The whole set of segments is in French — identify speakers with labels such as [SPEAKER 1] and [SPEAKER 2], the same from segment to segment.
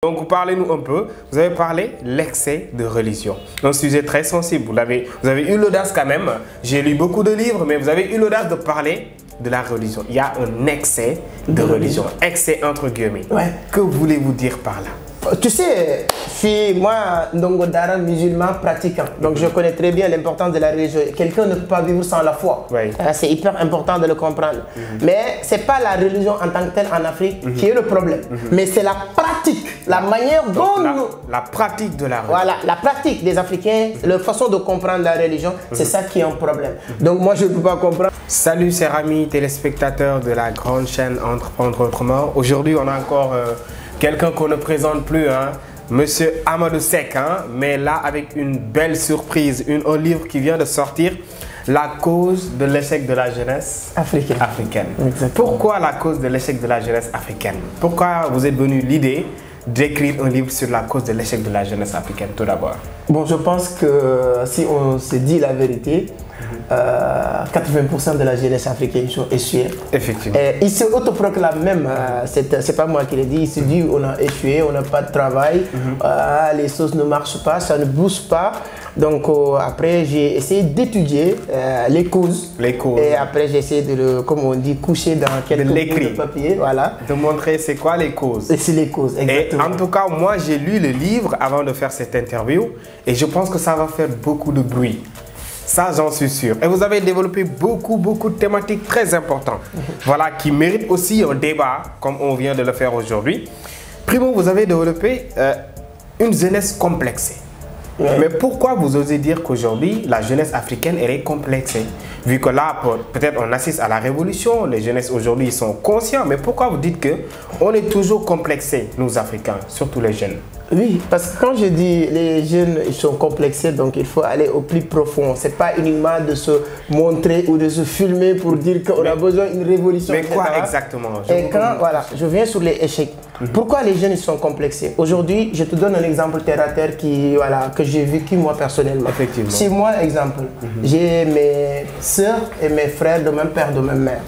[SPEAKER 1] Donc parlez-nous un peu, vous avez parlé de l'excès de religion, un sujet très sensible, vous avez eu l'audace quand même, j'ai lu beaucoup de livres, mais vous avez eu l'audace de parler de la religion. Il y a un excès de religion, excès entre guillemets.
[SPEAKER 2] Ouais.
[SPEAKER 1] Que voulez-vous dire par là?
[SPEAKER 2] Tu sais, moi, Ndongo Dara, musulman pratiquant, donc je connais très bien l'importance de la religion. Quelqu'un ne peut pas vivre sans la foi.
[SPEAKER 1] Oui.
[SPEAKER 2] C'est hyper important de le comprendre. Mais ce n'est pas la religion en tant que telle en Afrique qui est le problème. Mais c'est la pratique, la manière dont
[SPEAKER 1] la pratique de la religion.
[SPEAKER 2] Voilà, la pratique des Africains, la façon de comprendre la religion, c'est ça qui est un problème. Donc moi, je ne peux pas comprendre.
[SPEAKER 1] Salut chers amis téléspectateurs de la grande chaîne Entreprendre Autrement. Aujourd'hui, on a encore quelqu'un qu'on ne présente plus, hein, Monsieur Amadou Seck, hein, mais là avec une belle surprise, un livre qui vient de sortir, La cause de l'échec de la jeunesse africaine.
[SPEAKER 2] Exactement.
[SPEAKER 1] Pourquoi la cause de l'échec de la jeunesse africaine? Pourquoi vous êtes venu l'idée d'écrire un livre sur la cause de l'échec de la jeunesse africaine tout d'abord?
[SPEAKER 2] Bon, je pense que si on se dit la vérité, 80% de la jeunesse africaine sont échoués.
[SPEAKER 1] Effectivement.
[SPEAKER 2] Et il se autoproclame même, c'est pas moi qui l'ai dit, il se dit on a échoué, on n'a pas de travail, les choses ne marchent pas, ça ne bouge pas. Donc après j'ai essayé d'étudier les causes. Et après j'ai essayé de, comme on dit, coucher dans quelques bouts de papier. Voilà.
[SPEAKER 1] De montrer c'est quoi les causes.
[SPEAKER 2] Et c'est les causes, exactement.
[SPEAKER 1] Et en tout cas, moi j'ai lu le livre avant de faire cette interview et je pense que ça va faire beaucoup de bruit. Ça, j'en suis sûr. Et vous avez développé beaucoup de thématiques très importantes. Voilà, qui méritent aussi un débat, comme on vient de le faire aujourd'hui. Primo, vous avez développé une jeunesse complexée. Mais pourquoi vous osez dire qu'aujourd'hui, la jeunesse africaine est complexée? Vu que là, peut-être on assiste à la révolution, les jeunesses aujourd'hui sont conscients. Mais pourquoi vous dites qu'on est toujours complexés, nous Africains, surtout les jeunes?
[SPEAKER 2] Oui, parce que quand je dis les jeunes ils sont complexés, donc il faut aller au plus profond. Ce n'est pas uniquement de se montrer ou de se filmer pour dire qu'on a besoin d'une révolution.
[SPEAKER 1] Mais quoi exactement?
[SPEAKER 2] Et quand, voilà, je viens sur les échecs. Pourquoi les jeunes ils sont complexés? Aujourd'hui, je te donne un exemple terre à terre que j'ai vécu moi personnellement.
[SPEAKER 1] Effectivement.
[SPEAKER 2] Si moi, exemple, j'ai mes soeurs et mes frères de même père, de même mère.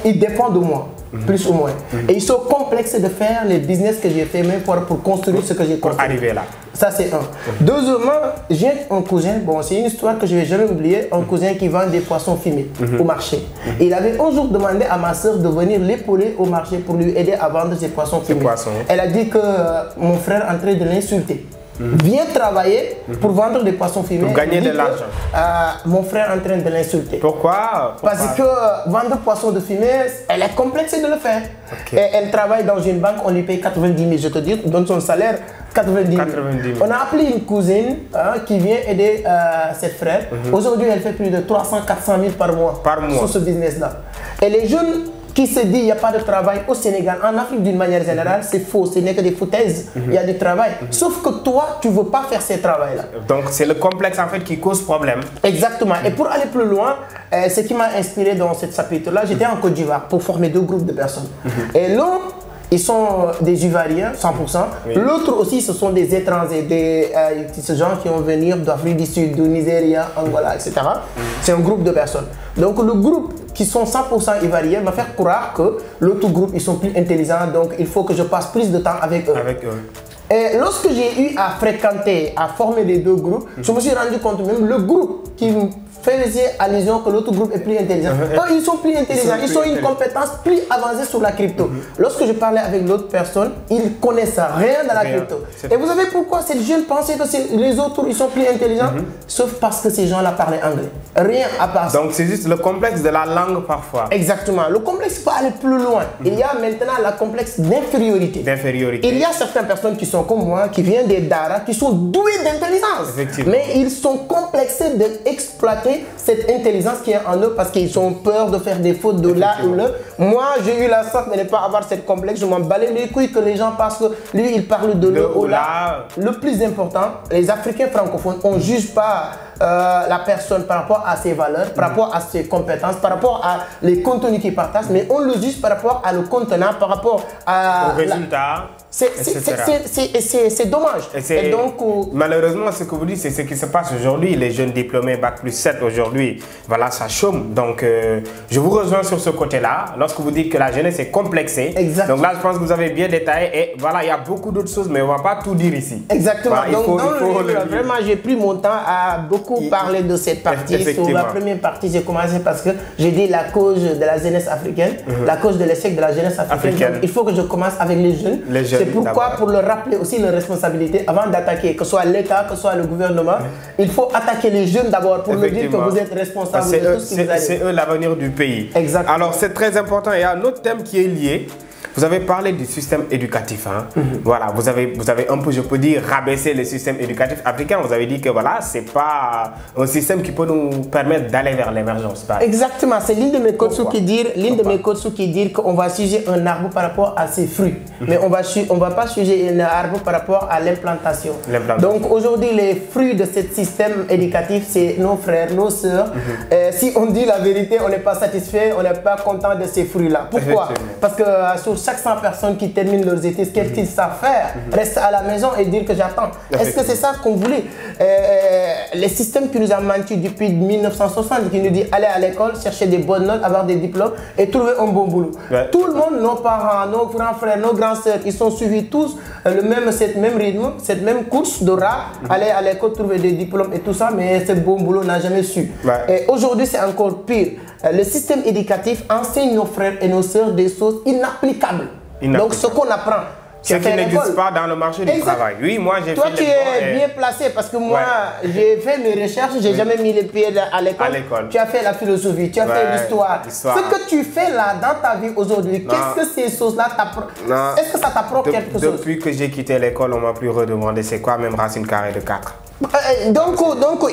[SPEAKER 2] Ils dépendent de moi. Plus ou moins. Et ils sont complexés de faire les business que j'ai fait même pour construire ce que j'ai construit.
[SPEAKER 1] Pour arriver là.
[SPEAKER 2] Ça c'est un. Deuxièmement, j'ai un cousin, bon c'est une histoire que je ne vais jamais oublier, un cousin qui vend des poissons fumés au marché. Et il avait un jour demandé à ma soeur de venir l'épauler au marché pour lui aider à vendre ses poissons fumés. Elle a dit que mon frère est en train de l'insulter. Viens travailler pour vendre des poissons fumés.
[SPEAKER 1] Pour gagner de l'argent.
[SPEAKER 2] Mon frère est en train de l'insulter.
[SPEAKER 1] Pourquoi?
[SPEAKER 2] Parce que vendre poissons de fumée, elle est complexée de le faire. Et elle travaille dans une banque, on lui paye 90 000, je te dis, donne son salaire 90 000. On a appelé une cousine qui vient aider ses frères. Aujourd'hui, elle fait plus de 300 400 000 par mois. Sur ce business-là. Et les jeunes qui se disent qu'il n'y a pas de travail au Sénégal, en Afrique d'une manière générale, c'est faux, ce n'est que des foutaises, il y a du travail. Sauf que toi, tu ne veux pas faire ces travaux-là.
[SPEAKER 1] Donc c'est le complexe en fait qui cause problème.
[SPEAKER 2] Exactement. Et pour aller plus loin, ce qui m'a inspiré dans ce chapitre-là, j'étais en Côte d'Ivoire pour former deux groupes de personnes. Et l'un, ils sont des Ivoiriens, 100%. L'autre aussi, ce sont des étrangers, ces gens qui vont venir d'Afrique du Sud, du Nigeria, Angola, etc. C'est un groupe de personnes. Donc le groupe qui sont 100% ivoiriens va faire croire que l'autre groupe, ils sont plus intelligents, donc il faut que je passe plus de temps avec eux. Et lorsque j'ai eu à fréquenter, à former les deux groupes, je me suis rendu compte même le groupe qui faisait allusion que l'autre groupe est plus intelligent. Eux, ils sont plus intelligents, ils ont une compétence plus avancée sur la crypto. Lorsque je parlais avec l'autre personne, ils connaissent rien dans la crypto. Et vous savez pourquoi ces jeunes pensaient que les autres ils sont plus intelligents? Sauf parce que ces gens-là parlaient anglais. Rien à part ça.
[SPEAKER 1] Donc c'est juste le complexe de la langue parfois.
[SPEAKER 2] Exactement. Le complexe peut aller plus loin. Il y a maintenant le complexe d'infériorité. Il y a certaines personnes qui sont comme moi, qui viennent des Dara, qui sont doués d'intelligence. Mais ils sont complexés d'exploiter cette intelligence qui est en eux parce qu'ils ont peur de faire des fautes de là ou là. Moi, j'ai eu la chance de ne pas avoir cette complexe. Je m'en balais les couilles que les gens pensent que lui, il parle de le ou là. Le plus important, les Africains francophones, on ne juge pas la personne par rapport à ses valeurs, par rapport à ses compétences, par rapport à les contenus qu'il partage, mais on le juge par rapport à le contenant, par rapport à
[SPEAKER 1] au résultat.
[SPEAKER 2] C'est dommage.
[SPEAKER 1] Et donc, malheureusement, ce que vous dites, c'est ce qui se passe aujourd'hui. Les jeunes diplômés Bac+7 aujourd'hui, voilà, ça chôme. Donc, je vous rejoins sur ce côté-là. Lorsque vous dites que la jeunesse est complexée.
[SPEAKER 2] Exactement.
[SPEAKER 1] Donc là, je pense que vous avez bien détaillé. Et voilà, il y a beaucoup d'autres choses, mais on ne va pas tout dire ici.
[SPEAKER 2] Exactement.
[SPEAKER 1] Voilà,
[SPEAKER 2] donc, dans le livre, vraiment, j'ai pris mon temps à beaucoup parler de cette partie. Sur la première partie, j'ai commencé parce que j'ai dit la cause de la jeunesse africaine, la cause de l'échec de la jeunesse africaine. Donc, il faut que je commence avec les jeunes. C'est pourquoi, pour leur rappeler aussi leurs responsabilités, avant d'attaquer, que ce soit l'État, que ce soit le gouvernement, il faut attaquer les jeunes d'abord pour leur dire que vous êtes responsables de tout ce qui vous arrive.
[SPEAKER 1] C'est eux l'avenir du pays.
[SPEAKER 2] Exactement.
[SPEAKER 1] Alors, c'est très important. Il y a un autre thème qui est lié. Vous avez parlé du système éducatif. Hein? Voilà, vous avez un peu, je peux dire, rabaissé le système éducatif africain. Vous avez dit que voilà, c'est pas un système qui peut nous permettre d'aller vers l'émergence.
[SPEAKER 2] Exactement, c'est l'une de mes coachs qui dit qu'on va suivre un arbre par rapport à ses fruits. Mais on va pas suivre un arbre par rapport à l'implantation. Donc aujourd'hui, les fruits de ce système éducatif, c'est nos frères, nos sœurs. Si on dit la vérité, on n'est pas satisfait, on n'est pas content de ces fruits-là. Pourquoi? Parce que sur chaque 100 personnes qui terminent leurs études, qu'est-ce qu'ils savent faire? Rester à la maison et dire que j'attends. Est-ce que c'est ça qu'on voulait? Les systèmes qui nous ont menti depuis 1960, qui nous dit aller à l'école, chercher des bonnes notes, avoir des diplômes et trouver un bon boulot. Tout le monde, nos parents, nos grands frères, nos grands sœurs, ils sont suivis tous cette même rythme, cette même course de rat, aller à l'école, trouver des diplômes et tout ça, mais ce bon boulot n'a jamais su. Et aujourd'hui, c'est encore pire. Le système éducatif enseigne nos frères et nos sœurs des choses inapplicables. Donc, ce qu'on apprend,
[SPEAKER 1] ce qui n'existe pas dans le marché du travail. Oui, moi j'ai fait.
[SPEAKER 2] Toi, tu es bien placé parce que moi, j'ai fait mes recherches, j'ai jamais mis les pieds à l'école. Tu as fait la philosophie, tu as fait l'histoire. Ce que tu fais là dans ta vie aujourd'hui, qu'est-ce que ces choses-là t'apprennent? Est-ce que ça t'apprend quelque chose?
[SPEAKER 1] Depuis que j'ai quitté l'école, on m'a plus redemandé c'est quoi même racine carrée de 4.
[SPEAKER 2] Donc,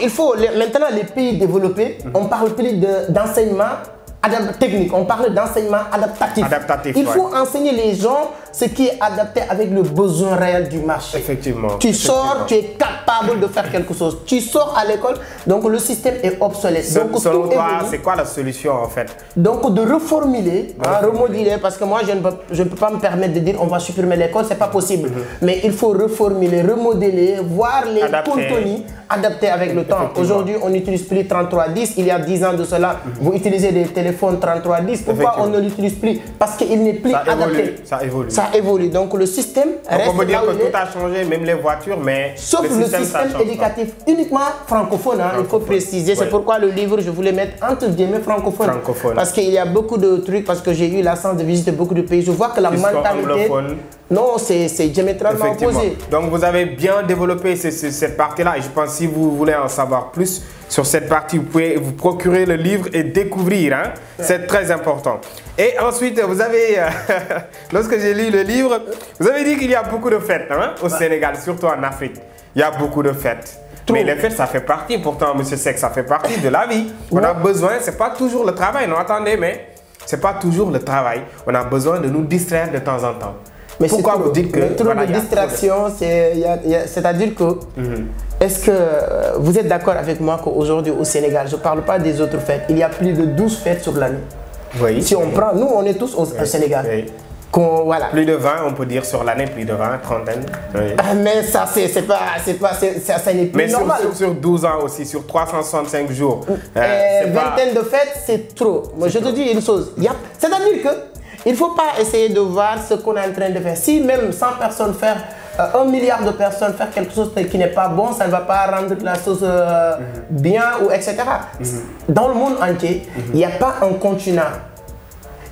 [SPEAKER 2] il faut, maintenant les pays développés, on parle plus d'enseignement technique, on parle d'enseignement adaptatif. Il faut enseigner les gens ce qui est adapté avec le besoin réel du marché.
[SPEAKER 1] Effectivement.
[SPEAKER 2] Tu sors, tu es capable de faire quelque chose. Tu sors à l'école, donc le système est obsolète. Donc,
[SPEAKER 1] selon toi, c'est quoi la solution en fait?
[SPEAKER 2] Donc de reformuler, remoduler, parce que moi je ne peux pas me permettre de dire on va supprimer l'école, c'est pas possible. Mais il faut reformuler, remodeler, voir les contenus adaptés avec le temps. Aujourd'hui, on n'utilise plus 3310. Il y a 10 ans de cela, vous utilisez des téléphones 3310. Pourquoi on ne l'utilise plus? Parce qu'il n'est plus adapté.
[SPEAKER 1] Ça évolue.
[SPEAKER 2] Ça évolue. Donc le système reste.
[SPEAKER 1] On peut dire que tout a changé, même les voitures, mais
[SPEAKER 2] sauf le système éducatif uniquement francophone. Il faut préciser. C'est pourquoi le livre, je voulais mettre entre guillemets francophone. Parce qu'il y a beaucoup de trucs, parce que j'ai eu la chance de visiter beaucoup de pays. Je vois que la mentalité. Non, c'est diamétralement opposé.
[SPEAKER 1] Donc vous avez bien développé cette partie-là et je pense que si vous voulez en savoir plus sur cette partie, vous pouvez vous procurer le livre et découvrir. Hein? C'est très important. Et ensuite, vous avez, lorsque j'ai lu le livre, vous avez dit qu'il y a beaucoup de fêtes au Sénégal, surtout en Afrique. Il y a beaucoup de fêtes. Mais les fêtes, ça fait partie, pourtant, M. Seck, ça fait partie de la vie. On a besoin, ce n'est pas toujours le travail, non, attendez, mais ce n'est pas toujours le travail. On a besoin de nous distraire de temps en temps.
[SPEAKER 2] Mais pourquoi vous dites que trop de distraction, c'est-à-dire que est-ce que vous êtes d'accord avec moi qu'aujourd'hui au Sénégal, je ne parle pas des autres fêtes, il y a plus de 12 fêtes sur l'année.
[SPEAKER 1] Oui.
[SPEAKER 2] Si on prend, nous on est tous au Sénégal.
[SPEAKER 1] Oui.
[SPEAKER 2] Voilà.
[SPEAKER 1] Plus de 20, on peut dire sur l'année, plus de 20, trentaine. Oui.
[SPEAKER 2] Mais ça, ça n'est plus normal.
[SPEAKER 1] Mais sur 12 ans aussi, sur 365 jours.
[SPEAKER 2] Vingtaine de fêtes, c'est trop. Moi, je te dis une chose. C'est-à-dire que il ne faut pas essayer de voir ce qu'on est en train de faire. Si même 100 personnes faire 1 milliard de personnes faire quelque chose qui n'est pas bon, ça ne va pas rendre la chose bien ou etc. Dans le monde entier, il n'y a pas un continent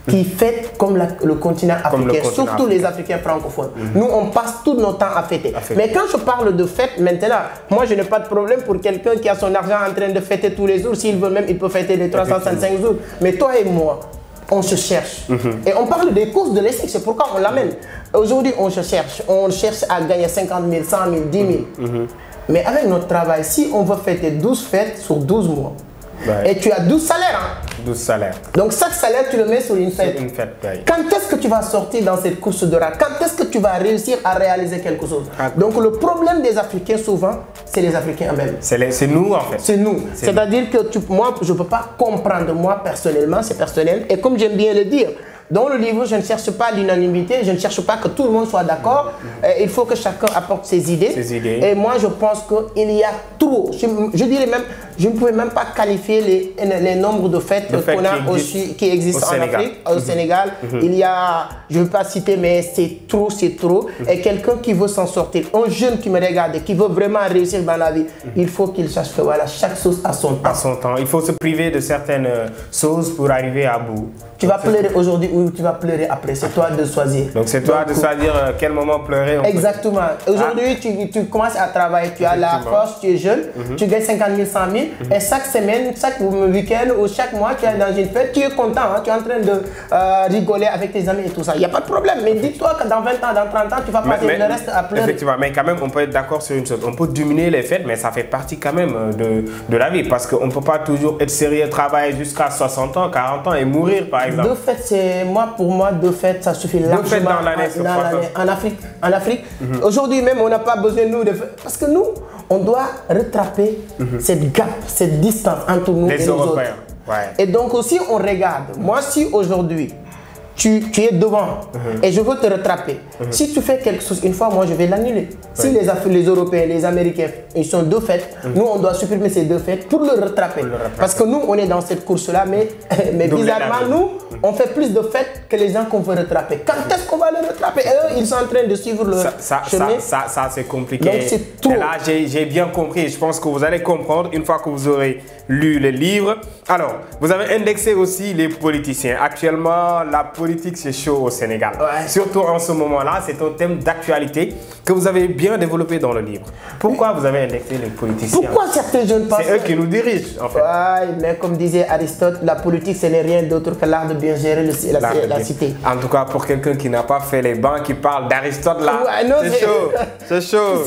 [SPEAKER 2] qui fête comme le continent africain, surtout les Africains francophones. Nous, on passe tout notre temps à fêter. Mais quand je parle de fête, maintenant, moi, je n'ai pas de problème pour quelqu'un qui a son argent en train de fêter tous les jours. S'il veut même, il peut fêter les 365 jours. Mais toi et moi, on se cherche. Et on parle des causes de l'échec, c'est pourquoi on l'amène. Aujourd'hui, on cherche à gagner 50 000, 100 000, 10 000. Mais avec notre travail, si on veut fêter 12 fêtes sur 12 mois, et tu as 12 salaires.
[SPEAKER 1] 12 salaires.
[SPEAKER 2] Donc chaque salaire, tu le mets sur une fête. Quand est-ce que tu vas sortir dans cette course de rat? Quand est-ce que tu vas réussir à réaliser quelque chose? Donc le problème des Africains, souvent, c'est les Africains eux-mêmes.
[SPEAKER 1] C'est nous en fait.
[SPEAKER 2] C'est nous. C'est-à-dire que moi, je ne peux pas comprendre, moi personnellement, c'est personnel. Et comme j'aime bien le dire, dans le livre, je ne cherche pas l'unanimité, je ne cherche pas que tout le monde soit d'accord. Il faut que chacun apporte ses idées. Et moi, je pense qu'il y a trop. Je dirais même, je ne pouvais même pas qualifier les nombres de fêtes qu'on a aussi, qui existent en Afrique, au Sénégal. Il y a, je ne veux pas citer, mais c'est trop, c'est trop. Et quelqu'un qui veut s'en sortir, un jeune qui me regarde et qui veut vraiment réussir dans la vie, il faut qu'il sache que voilà, chaque chose a son temps.
[SPEAKER 1] À son temps. Il faut se priver de certaines choses pour arriver à bout.
[SPEAKER 2] Tu vas pleurer aujourd'hui ou tu vas pleurer après, c'est toi de choisir.
[SPEAKER 1] Donc c'est toi de choisir quel moment pleurer.
[SPEAKER 2] Exactement. Aujourd'hui, tu commences à travailler, tu as la force, tu es jeune, tu gagnes 50 000, 100 000, et chaque semaine, chaque week-end ou chaque mois, tu es dans une fête, tu es content, hein, tu es en train de rigoler avec tes amis et tout ça. Il n'y a pas de problème, mais dis-toi que dans 20 ans, dans 30 ans, tu vas passer le reste à pleurer.
[SPEAKER 1] Effectivement, mais quand même, on peut être d'accord sur une chose. On peut diminuer les fêtes, mais ça fait partie quand même de la vie, parce qu'on ne peut pas toujours être sérieux, travailler jusqu'à 60 ans, 40 ans et mourir, par exemple.
[SPEAKER 2] Deux fêtes, pour moi, deux fêtes, ça suffit largement.
[SPEAKER 1] Deux fêtes dans l'année,
[SPEAKER 2] en Afrique. Aujourd'hui même, on n'a pas besoin de nous, parce que nous, on doit rattraper cette gap, cette distance entre nous et les autres. Et donc aussi, on regarde. Moi, si aujourd'hui, tu es devant et je veux te rattraper. Si tu fais quelque chose une fois, moi je vais l'annuler. Si les Européens, les Américains, ils sont deux fêtes, nous on doit supprimer ces deux fêtes pour le rattraper. Parce que nous on est dans cette course-là, mais bizarrement nous, on fait plus de fêtes que les gens qu'on veut rattraper. Quand est-ce qu'on va le rattraper? Et eux, ils sont en train de suivre le chemin.
[SPEAKER 1] Ça c'est compliqué.
[SPEAKER 2] Donc c'est trop.
[SPEAKER 1] Et là j'ai bien compris. Je pense que vous allez comprendre une fois que vous aurez lu le livre. Alors, vous avez indexé aussi les politiciens. Actuellement, la politique, c'est chaud au Sénégal. Surtout en ce moment-là, c'est un thème d'actualité que vous avez bien développé dans le livre. Pourquoi vous avez indexé les politiciens?
[SPEAKER 2] Pourquoi certains jeunes pensent...
[SPEAKER 1] C'est eux qui nous dirigent, en fait.
[SPEAKER 2] Mais comme disait Aristote, la politique, ce n'est rien d'autre que l'art de bien gérer la cité.
[SPEAKER 1] En tout cas, pour quelqu'un qui n'a pas fait les bancs, qui parle d'Aristote, là, c'est chaud. C'est chaud.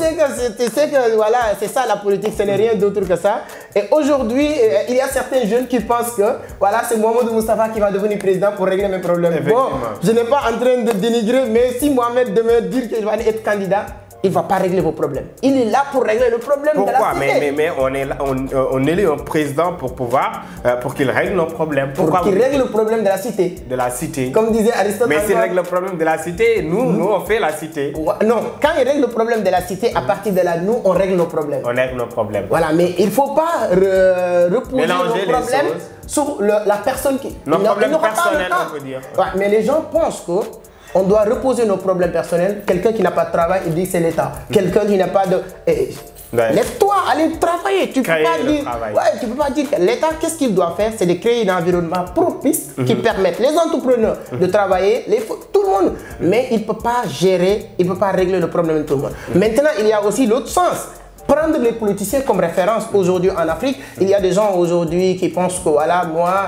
[SPEAKER 2] Tu sais que voilà, c'est ça la politique, ce n'est rien d'autre que ça. Et aujourd'hui, il y a certains jeunes qui pensent que voilà, c'est Mohamed Moustapha qui va devenir président pour régler mes problèmes. Bon, je n'ai pas en train de dénigrer, mais si Mohamed demain dit que je vais être candidat, il ne va pas régler vos problèmes. Il est là pour régler le problème de la cité.
[SPEAKER 1] Mais on élit un président pour pouvoir, pour qu'il règle nos problèmes.
[SPEAKER 2] Pour qu'il règle le problème de la cité.
[SPEAKER 1] De la cité.
[SPEAKER 2] Comme disait Aristote.
[SPEAKER 1] Mais s'il règle le problème de la cité, nous on fait la cité.
[SPEAKER 2] Non, quand il règle le problème de la cité, à partir de là, nous, on règle nos problèmes.
[SPEAKER 1] On règle nos problèmes.
[SPEAKER 2] Voilà, mais il ne faut pas reposer nos problèmes sur la personne qui...
[SPEAKER 1] Nos problèmes personnels, on peut dire.
[SPEAKER 2] Ouais, mais les gens pensent que on doit reposer nos problèmes personnels. Quelqu'un qui n'a pas de travail, il dit que c'est l'État. Quelqu'un qui n'a pas de... Lève-toi, allez travailler. Tu ne peux pas dire que l'État, qu'est-ce qu'il doit faire? C'est de créer un environnement propice qui permette les entrepreneurs de travailler, tout le monde. Mais il ne peut pas gérer, il ne peut pas régler le problème de tout le monde. Maintenant, il y a aussi l'autre sens. Prendre les politiciens comme référence aujourd'hui en Afrique, il y a des gens aujourd'hui qui pensent que voilà, moi,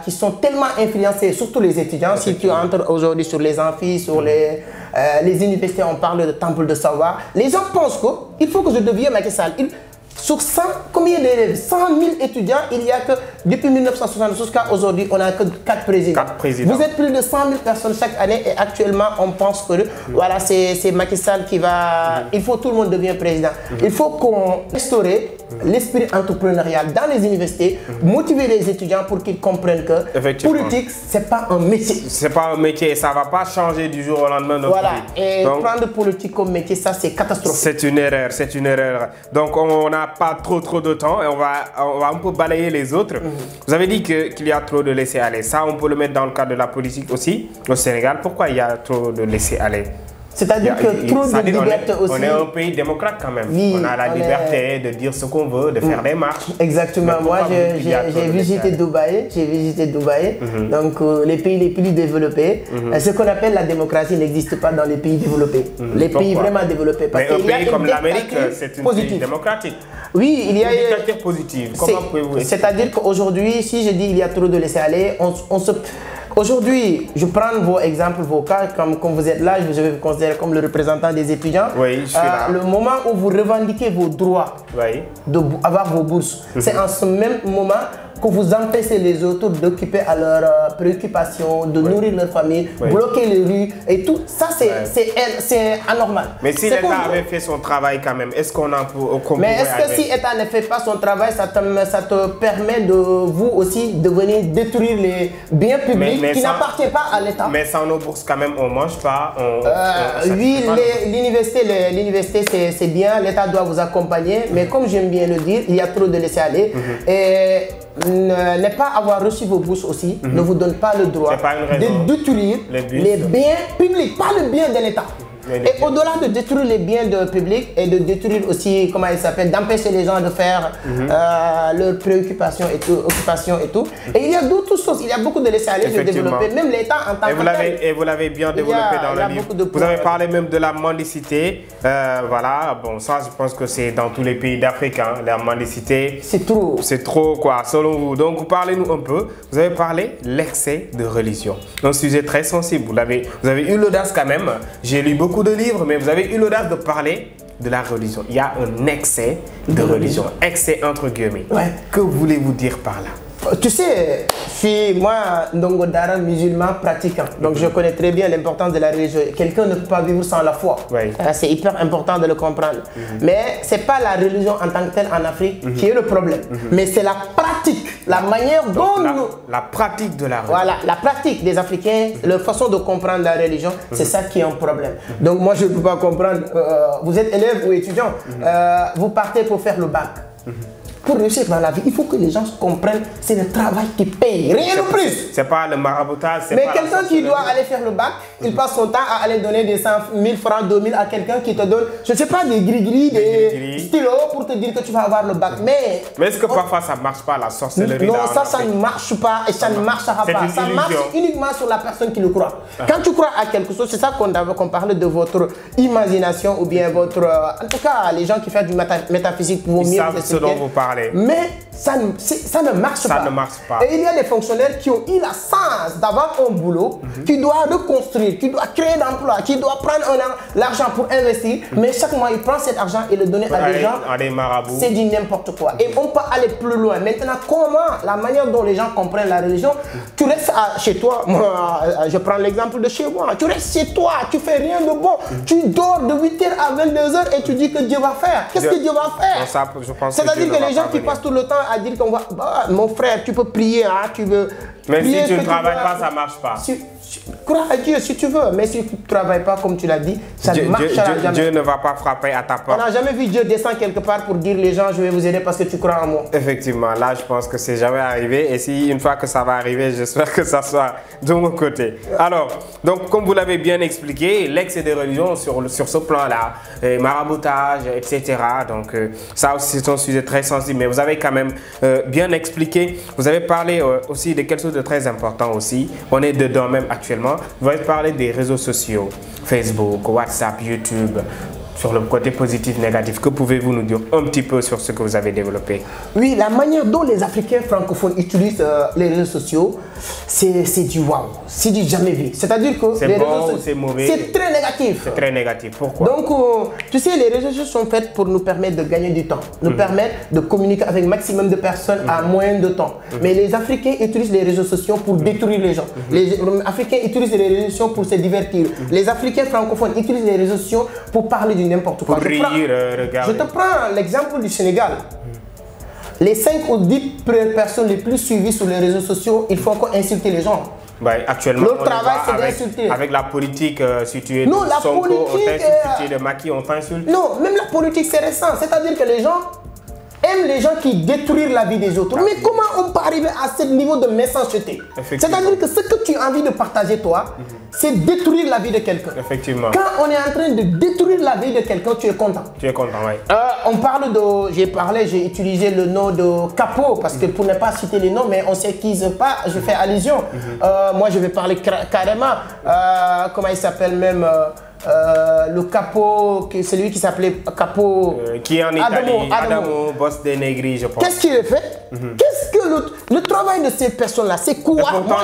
[SPEAKER 2] qui sont tellement influencés, surtout les étudiants, si tu entres aujourd'hui sur les amphis, sur les universités, on parle de temple de savoir, les gens pensent qu'il faut que je devienne Macky Sall. Sur 100, combien d'élèves? 100 000 étudiants, il y a que, depuis 1960 jusqu'à aujourd'hui, on n'a que 4 présidents. Vous êtes plus de 100 000 personnes chaque année et actuellement, on pense que voilà, c'est Macky Sall qui va... Il faut que tout le monde devienne président. Il faut qu'on restaure l'esprit entrepreneurial dans les universités, motiver les étudiants pour qu'ils comprennent que politique, ce n'est pas un métier.
[SPEAKER 1] Ce n'est pas un métier et ça ne va pas changer du jour au lendemain.
[SPEAKER 2] Voilà, et donc, prendre politique comme métier, ça c'est catastrophique.
[SPEAKER 1] C'est une erreur, c'est une erreur. Donc on n'a pas trop de temps et on va un peu balayer les autres. Vous avez dit qu'il y a trop de laisser-aller. Ça, on peut le mettre dans le cadre de la politique aussi au Sénégal. Pourquoi il y a trop de laisser-aller?
[SPEAKER 2] C'est-à-dire que trop de liberté aussi.
[SPEAKER 1] On est un pays démocrate quand même. Oui, on a la liberté de dire ce qu'on veut, de faire des marches.
[SPEAKER 2] Exactement. Moi, j'ai visité Dubaï. Donc, les pays les plus développés. Ce qu'on appelle la démocratie n'existe pas dans les pays développés. Les pays vraiment développés.
[SPEAKER 1] Mais un pays comme l'Amérique, c'est une pays démocratique.
[SPEAKER 2] Oui, il y a une
[SPEAKER 1] dictature positive. Comment pouvez-vous expliquer?
[SPEAKER 2] C'est-à-dire qu'aujourd'hui, si je dis il y a trop de laisser-aller, aujourd'hui, je prends vos exemples, vos cas, comme vous êtes là, je vais vous considérer comme le représentant des étudiants.
[SPEAKER 1] Oui, je suis là.
[SPEAKER 2] Le moment où vous revendiquez vos droits d'avoir vos bourses, c'est en ce même moment que vous empêchez les autres d'occuper à leurs préoccupations, de nourrir leur famille, bloquer les rues et tout. Ça, c'est anormal.
[SPEAKER 1] Mais si l'État avait fait son travail quand même, est-ce qu'on a...
[SPEAKER 2] Mais est-ce que si l'État ne fait pas son travail, ça te permet de vous aussi de venir détruire les biens publics qui n'appartiennent pas à l'État?
[SPEAKER 1] Mais sans nos bourses quand même, on ne mange pas.
[SPEAKER 2] Oui, l'université c'est bien, l'État doit vous accompagner, mais comme j'aime bien le dire, il y a trop de laisser aller. Et ne pas avoir reçu vos bourses aussi ne vous donne pas le droit de détruire les biens publics, pas le bien de l'État. Et au-delà de détruire les biens publics et de détruire aussi, comment il s'appelle, d'empêcher les gens de faire leurs préoccupations et tout, occupations et tout. Et il y a d'autres choses, il y a beaucoup de laisser-aller de développer, même l'État en tant que tel.
[SPEAKER 1] Et vous l'avez bien développé dans le livre. Vous avez parlé même de la mendicité. Voilà, bon, ça je pense que c'est dans tous les pays d'Afrique, hein, la mendicité.
[SPEAKER 2] C'est trop.
[SPEAKER 1] C'est trop quoi, selon vous. Donc parlez-nous un peu. Vous avez parlé de l'excès de religion. Un sujet très sensible. Vous avez eu l'audace quand même. J'ai lu beaucoup de livres, mais vous avez eu l'audace de parler de la religion. Il y a un excès de religion. Excès entre guillemets. Que voulez-vous dire par là?
[SPEAKER 2] Tu sais, je suis moi, Ndongo Dara, musulman pratiquant. Donc je connais très bien l'importance de la religion. Quelqu'un ne peut pas vivre sans la foi. C'est hyper important de le comprendre. Mais ce n'est pas la religion en tant que telle en Afrique qui est le problème. Mais c'est la pratique, la manière dont
[SPEAKER 1] la pratique de la religion.
[SPEAKER 2] Voilà, la pratique des Africains, leur façon de comprendre la religion, c'est ça qui est un problème. Donc moi je ne peux pas comprendre. Vous êtes élève ou étudiant, vous partez pour faire le bac. Pour réussir dans la vie, il faut que les gens comprennent c'est le travail qui paye, rien de plus.
[SPEAKER 1] C'est pas le maraboutage.
[SPEAKER 2] Mais quelqu'un qui doit aller faire le bac, il passe son temps à aller donner des 100 000 francs, 2000 à quelqu'un qui te donne, je ne sais pas, des gris-gris, des stylos pour te dire que tu vas avoir le bac. Mais
[SPEAKER 1] est-ce que parfois ça ne marche pas, la sorcellerie?
[SPEAKER 2] Non, ça ne marche pas et ça ne marchera pas. Ça marche uniquement sur la personne qui le croit. Quand tu crois à quelque chose, c'est ça qu'on parlait de votre imagination ou bien votre... En tout cas, les gens qui font du métaphysique vont mieux
[SPEAKER 1] vous savent ce dont vous parlez.
[SPEAKER 2] Mais ça ne marche pas. Et il y a des fonctionnaires qui ont eu la chance d'avoir un boulot, qui doivent reconstruire, qui doivent créer d'emplois, qui doivent prendre l'argent pour investir, mais chaque mois ils prennent cet argent et le donner à des gens.
[SPEAKER 1] À des marabouts.
[SPEAKER 2] C'est du n'importe quoi. Et on peut aller plus loin. Maintenant, comment la manière dont les gens comprennent la religion, tu restes chez toi, moi je prends l'exemple de chez moi, tu restes chez toi, tu fais rien de bon, tu dors de 8h à 22h et tu dis que Dieu va faire. Qu'est-ce que Dieu va faire? C'est-à-dire que les gens qui passent tout le temps à dire qu'on va... Bah, mon frère, tu peux prier, hein, tu veux...
[SPEAKER 1] Mais si tu ne travailles pas, ça ne marche pas.
[SPEAKER 2] Crois à Dieu si tu veux, mais si tu ne travailles pas comme tu l'as dit, ça ne marchera jamais.
[SPEAKER 1] Dieu ne va pas frapper à ta porte.
[SPEAKER 2] On n'a jamais vu Dieu descendre quelque part pour dire les gens, je vais vous aider parce que tu crois en moi.
[SPEAKER 1] Effectivement, là je pense que c'est jamais arrivé et si une fois que ça va arriver, j'espère que ça soit de mon côté. Alors, donc comme vous l'avez bien expliqué, l'excès de religion sur ce plan-là, maraboutage, etc. Donc ça aussi c'est un sujet très sensible, mais vous avez quand même bien expliqué. Vous avez parlé aussi de quelque chose de très important aussi. On est dedans même actuellement. Vous avez parlé des réseaux sociaux, Facebook, WhatsApp, YouTube. Sur le côté positif, négatif, que pouvez-vous nous dire un petit peu sur ce que vous avez développé? Oui,
[SPEAKER 2] la manière dont les Africains francophones utilisent les réseaux sociaux, c'est du waouh, c'est du jamais vu. C'est-à-dire que
[SPEAKER 1] c'est bon ou c'est mauvais?
[SPEAKER 2] C'est très négatif.
[SPEAKER 1] C'est très négatif. Pourquoi?
[SPEAKER 2] Donc, tu sais, les réseaux sociaux sont faits pour nous permettre de gagner du temps, nous permettre de communiquer avec un maximum de personnes à moins de temps. Mais les Africains utilisent les réseaux sociaux pour détruire les gens. Les Africains utilisent les réseaux sociaux pour se divertir. Les Africains francophones utilisent les réseaux sociaux pour parler du n'importe quoi.
[SPEAKER 1] Pour rire, regarder.
[SPEAKER 2] Je te prends l'exemple du Sénégal. Les 5 ou 10 personnes les plus suivies sur les réseaux sociaux, il faut encore insulter les gens.
[SPEAKER 1] Actuellement,
[SPEAKER 2] leur travail, c'est d'insulter.
[SPEAKER 1] Avec la politique, si tu es de
[SPEAKER 2] Sonko, on
[SPEAKER 1] t'insulte, si tu es de Macky, on t'insulte.
[SPEAKER 2] Non, même la politique, c'est récent. C'est-à-dire que les gens aiment les gens qui détruisent la vie des autres. Mais comment on peut arriver à ce niveau de méchanceté? C'est-à-dire que ce que tu as envie de partager, toi, c'est détruire la vie de quelqu'un.
[SPEAKER 1] Effectivement.
[SPEAKER 2] Quand on est en train de détruire la vie de quelqu'un, tu es content.
[SPEAKER 1] Tu es content, oui.
[SPEAKER 2] On parle de... J'ai utilisé le nom de Capo, parce que pour ne pas citer les noms, mais on sait qui se passe, je fais allusion. Moi, je vais parler carrément. Comment il s'appelle même le Capo, celui qui s'appelait Capo...
[SPEAKER 1] qui est en Italie, Adamo Boss des Negri, je pense.
[SPEAKER 2] Qu'est-ce qu'il a fait? Qu'est-ce que le travail de ces personnes-là, c'est quoi?
[SPEAKER 1] Moi,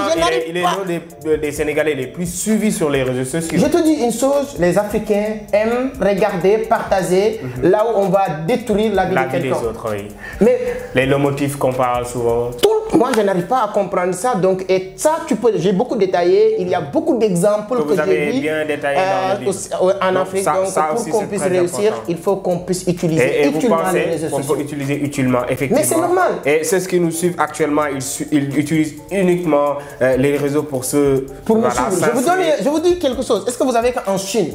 [SPEAKER 1] il est l'un des Sénégalais les plus suivis sur les réseaux sociaux.
[SPEAKER 2] Je te dis une chose, les Africains aiment regarder, partager là où on va détruire la vie de quelqu'un.
[SPEAKER 1] La vie des autres, oui.
[SPEAKER 2] Mais
[SPEAKER 1] les motifs qu'on parle souvent.
[SPEAKER 2] Tout le moi, je n'arrive pas à comprendre ça. Donc, et ça, j'ai beaucoup détaillé. Il y a beaucoup d'exemples que j'ai vus
[SPEAKER 1] bien détaillé dans le livre.
[SPEAKER 2] En Afrique.
[SPEAKER 1] Ça,
[SPEAKER 2] donc,
[SPEAKER 1] ça
[SPEAKER 2] pour qu'on puisse réussir, il faut qu'on puisse utiliser utilement les réseaux sociaux.
[SPEAKER 1] On peut utiliser utilement, effectivement.
[SPEAKER 2] Mais c'est normal.
[SPEAKER 1] Et c'est ce qui nous suit actuellement. Ils utilisent uniquement les réseaux pour se...
[SPEAKER 2] Pour nous suivre. Je vous dis quelque chose. Est-ce que vous savez qu'en Chine,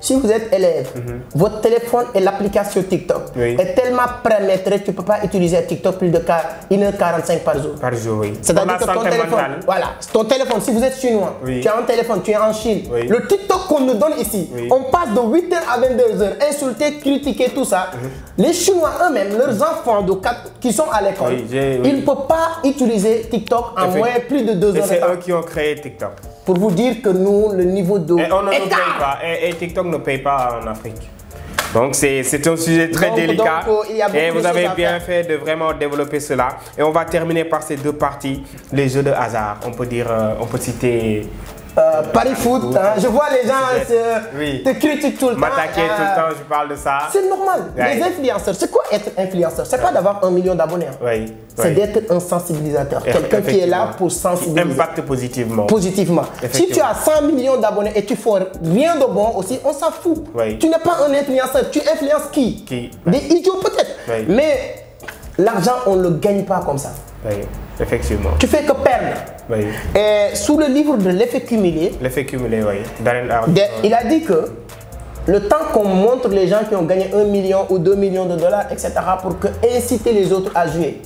[SPEAKER 2] si vous êtes élève, votre téléphone et l'application TikTok est tellement paramétré que tu ne peux pas utiliser TikTok plus de 1h45 par jour.
[SPEAKER 1] Par jour, oui.
[SPEAKER 2] C'est-à-dire que ton téléphone, voilà, ton téléphone, si vous êtes chinois, tu as un téléphone, tu es en Chine, le TikTok qu'on nous donne ici, on passe de 8h à 22h, insulter, critiquer, tout ça. Les Chinois eux-mêmes, leurs enfants qui sont à l'école, ils ne peuvent pas utiliser TikTok en moins plus de 2 heures.
[SPEAKER 1] C'est eux qui ont créé TikTok.
[SPEAKER 2] Pour vous dire que nous, le niveau de...
[SPEAKER 1] Et on ne paye pas. Et TikTok ne paye pas en Afrique. Donc c'est un sujet très délicat. Et vous avez bien fait de vraiment développer cela. Et on va terminer par ces deux parties. Les jeux de hasard. On peut dire, on peut citer...
[SPEAKER 2] Paris foot, hein. Je vois les gens te critiquent tout le temps.
[SPEAKER 1] M'attaquer tout le temps, je parle de ça.
[SPEAKER 2] C'est normal. Les influenceurs, c'est quoi être influenceur? C'est pas d'avoir 1 million d'abonnés. C'est d'être un sensibilisateur. Quelqu'un qui est là pour sensibiliser.
[SPEAKER 1] Impacte positivement.
[SPEAKER 2] Si tu as 100 millions d'abonnés et tu fais rien de bon aussi, on s'en fout. Tu n'es pas un influenceur. Tu influences qui? Des idiots peut-être. Mais l'argent, on ne le gagne pas comme ça.
[SPEAKER 1] Effectivement.
[SPEAKER 2] Tu fais que perdre. Et sous le livre de l'effet cumulé, il a dit que le temps qu'on montre les gens qui ont gagné 1 million ou 2 millions de dollars, etc., pour inciter les autres à jouer.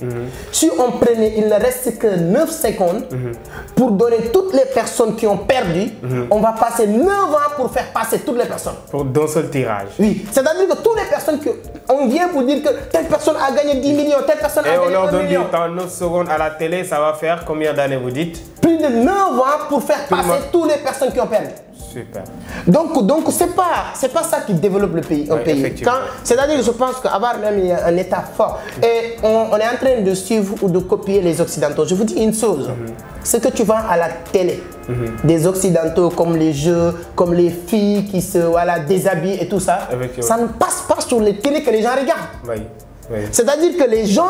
[SPEAKER 2] Si on prenait, il ne reste que 9 secondes pour donner toutes les personnes qui ont perdu, on va passer 9 ans pour faire passer toutes les personnes.
[SPEAKER 1] Pour d'un seul tirage.
[SPEAKER 2] Oui, c'est-à-dire que toutes les personnes on vient pour dire que telle personne a gagné 10 millions, telle personne a gagné 1 million.
[SPEAKER 1] Et on leur donne 9 secondes à la télé, ça va faire combien d'années vous dites?
[SPEAKER 2] Plus de 9 ans pour faire passer toutes les personnes qui ont perdu.
[SPEAKER 1] Super.
[SPEAKER 2] Donc c'est pas ça qui développe le pays. C'est-à-dire que je pense qu'avoir même un État fort, et on est en train de suivre ou de copier les Occidentaux. Je vous dis une chose, ce que tu vois à la télé, des Occidentaux comme les jeux, comme les filles qui se déshabillent et tout ça, ça ne passe pas sur les télés que les gens regardent. C'est-à-dire que les gens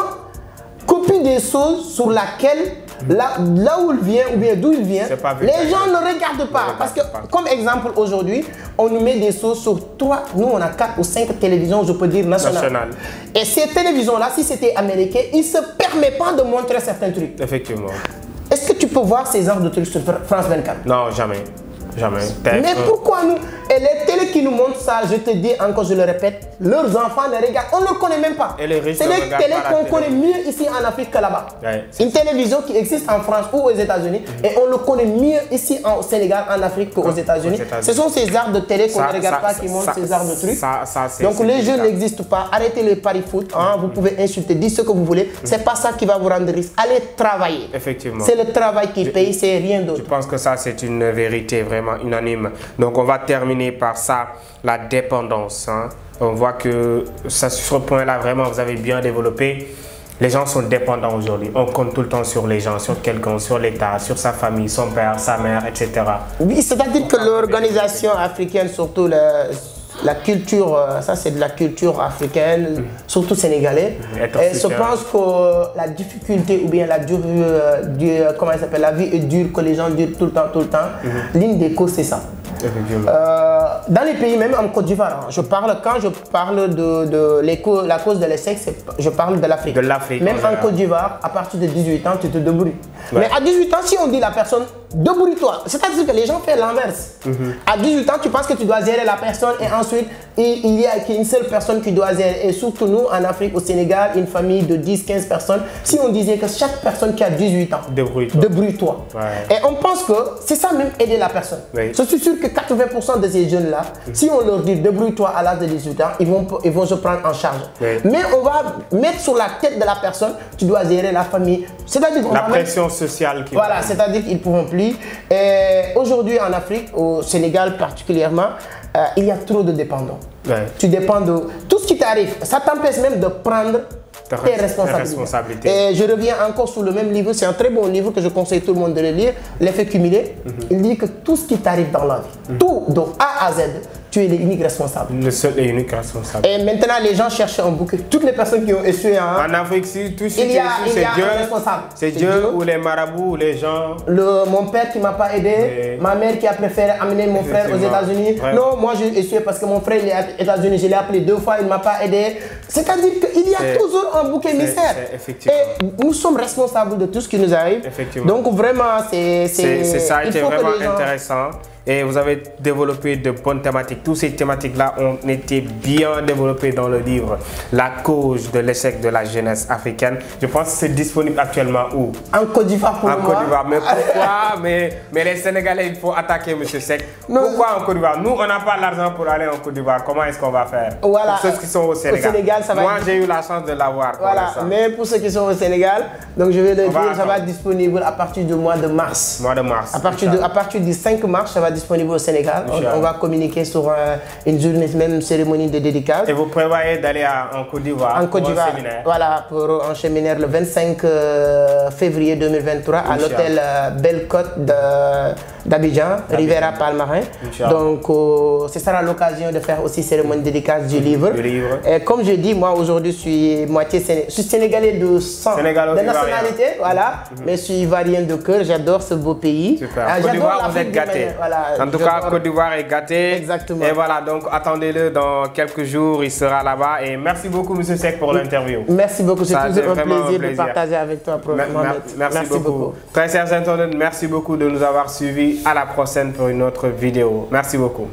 [SPEAKER 2] copient des choses sur lesquelles là où il vient ou bien d'où il vient, les gens ne regardent pas. Parce que, comme exemple, aujourd'hui, on nous met des choses sur 3, nous on a 4 ou 5 télévisions, je peux dire, nationales. Et ces télévisions-là, si c'était américain, ils ne se permettent pas de montrer certains trucs.
[SPEAKER 1] Effectivement.
[SPEAKER 2] Est-ce que tu peux voir ces genres de trucs sur France 24?
[SPEAKER 1] Non, jamais. Jamais.
[SPEAKER 2] Mais pourquoi nous? Et les télés qui nous montrent ça, je te dis encore, je le répète, leurs enfants ne regardent, on ne le connaît même pas. C'est des télés qu'on connaît mieux ici en Afrique que là-bas. Une télévision qui existe en France ou aux États-Unis, et on le connaît mieux ici au Sénégal, en Afrique qu'aux États-Unis. Ce sont ces arts de télé qu'on ne regarde pas qui montrent ces arts de trucs. Donc les jeux n'existent pas. Arrêtez les paris foot. Vous pouvez insulter, dire ce que vous voulez. C'est pas ça qui va vous rendre riche. Allez travailler.
[SPEAKER 1] Effectivement.
[SPEAKER 2] C'est le travail qui paye, c'est rien d'autre.
[SPEAKER 1] Je pense que ça, c'est une vérité vraiment unanime. Donc on va terminer par ça, la dépendance. On voit que ça, sur ce point-là, vraiment, vous avez bien développé. Les gens sont dépendants aujourd'hui. On compte tout le temps sur les gens, sur quelqu'un, sur l'État, sur sa famille, son père, sa mère, etc.
[SPEAKER 2] Oui, c'est-à-dire que l'organisation africaine, surtout la culture, ça c'est de la culture africaine, surtout sénégalaise. Et je pense que la difficulté ou bien la comment ça s'appelle, la vie est dure, que les gens durent tout le temps. L'une des causes, c'est ça. Dans les pays, même en Côte d'Ivoire, quand je parle de la cause de l'échec, je parle de l'Afrique. Même en Côte d'Ivoire, à partir de 18 ans, tu te débrouilles. Mais à 18 ans, si on dit la personne, débrouille-toi, c'est-à-dire que les gens font l'inverse. À 18 ans, tu penses que tu dois gérer la personne et ensuite, il y a qu'une seule personne qui doit gérer. Et surtout nous, en Afrique, au Sénégal, une famille de 10-15 personnes, si on disait que chaque personne qui a 18 ans, débrouille-toi. Et on pense que c'est ça même aider la personne. Je suis sûr que 80% de ces jeunes-là, si on leur dit débrouille-toi à l'âge de 18 ans, ils vont se prendre en charge. Mais on va mettre sur la tête de la personne, tu dois gérer la famille. C'est-à-dire
[SPEAKER 1] la pression sociale.
[SPEAKER 2] Voilà, c'est-à-dire qu'ils ne pourront plus. Aujourd'hui en Afrique, au Sénégal particulièrement, il y a trop de dépendants. Tu dépends de tout ce qui t'arrive. Ça t'empêche même de prendre tes responsabilités. Et je reviens encore sur le même livre. C'est un très bon livre que je conseille tout le monde de le lire. L'effet cumulé. Il dit que tout ce qui t'arrive dans la vie, tout, de A à Z, tu es l'unique responsable.
[SPEAKER 1] Le seul et unique responsable.
[SPEAKER 2] Et maintenant, les gens cherchent un bouquet. Toutes les personnes qui ont échoué
[SPEAKER 1] en Afrique, si tout
[SPEAKER 2] il y a un responsable.
[SPEAKER 1] C'est Dieu ou les marabouts ou les gens.
[SPEAKER 2] Mon père qui ne m'a pas aidé, ma mère qui a préféré amener mon frère aux États-Unis. Non, moi j'ai échoué parce que mon frère il est aux États-Unis. Je l'ai appelé 2 fois, il ne m'a pas aidé. C'est-à-dire qu'il y a toujours un bouc émissaire. Et nous sommes responsables de tout ce qui nous arrive. Donc vraiment, c'est
[SPEAKER 1] ça a été vraiment intéressant. Et vous avez développé de bonnes thématiques. Toutes ces thématiques-là ont été bien développées dans le livre La cause de l'échec de la jeunesse africaine. Je pense que c'est disponible actuellement où?
[SPEAKER 2] En Côte d'Ivoire pour moi. En
[SPEAKER 1] Côte d'Ivoire. Mais pourquoi mais les Sénégalais, il faut attaquer M. Seck. Pourquoi en Côte d'Ivoire? Nous, on n'a pas l'argent pour aller en Côte d'Ivoire. Comment est-ce qu'on va faire?
[SPEAKER 2] Voilà.
[SPEAKER 1] Pour ceux qui sont au Sénégal. Moi, j'ai eu la chance de l'avoir.
[SPEAKER 2] Voilà. Mais pour ceux qui sont au Sénégal, donc je vais le dire, ça va être disponible à partir du mois de mars.
[SPEAKER 1] Mois de mars.
[SPEAKER 2] À partir du 5 mars, ça va être disponible au Sénégal. On va communiquer sur une journée, même cérémonie de dédicace.
[SPEAKER 1] Et vous prévoyez d'aller en Côte d'Ivoire
[SPEAKER 2] pour un séminaire? Voilà, pour un séminaire le 25 février 2023 à l'hôtel Belle Côte d'Abidjan, Rivera Palmarin. Donc, ce sera l'occasion de faire aussi cérémonie de dédicace du livre. Et comme je dis, moi aujourd'hui, je suis moitié sénégalais de sang, de nationalité, voilà, mais je suis ivoirien de cœur. J'adore ce beau pays.
[SPEAKER 1] Super. Côte d'Ivoire, vous êtes gâtés. En tout cas, Côte d'Ivoire est gâté.
[SPEAKER 2] Exactement.
[SPEAKER 1] Et voilà, donc attendez-le dans quelques jours, il sera là-bas. Et merci beaucoup, M. Seck, pour l'interview.
[SPEAKER 2] Merci beaucoup, c'est toujours un plaisir de partager avec toi.
[SPEAKER 1] Merci beaucoup. Très chers internautes, merci beaucoup de nous avoir suivis. À la prochaine pour une autre vidéo. Merci beaucoup.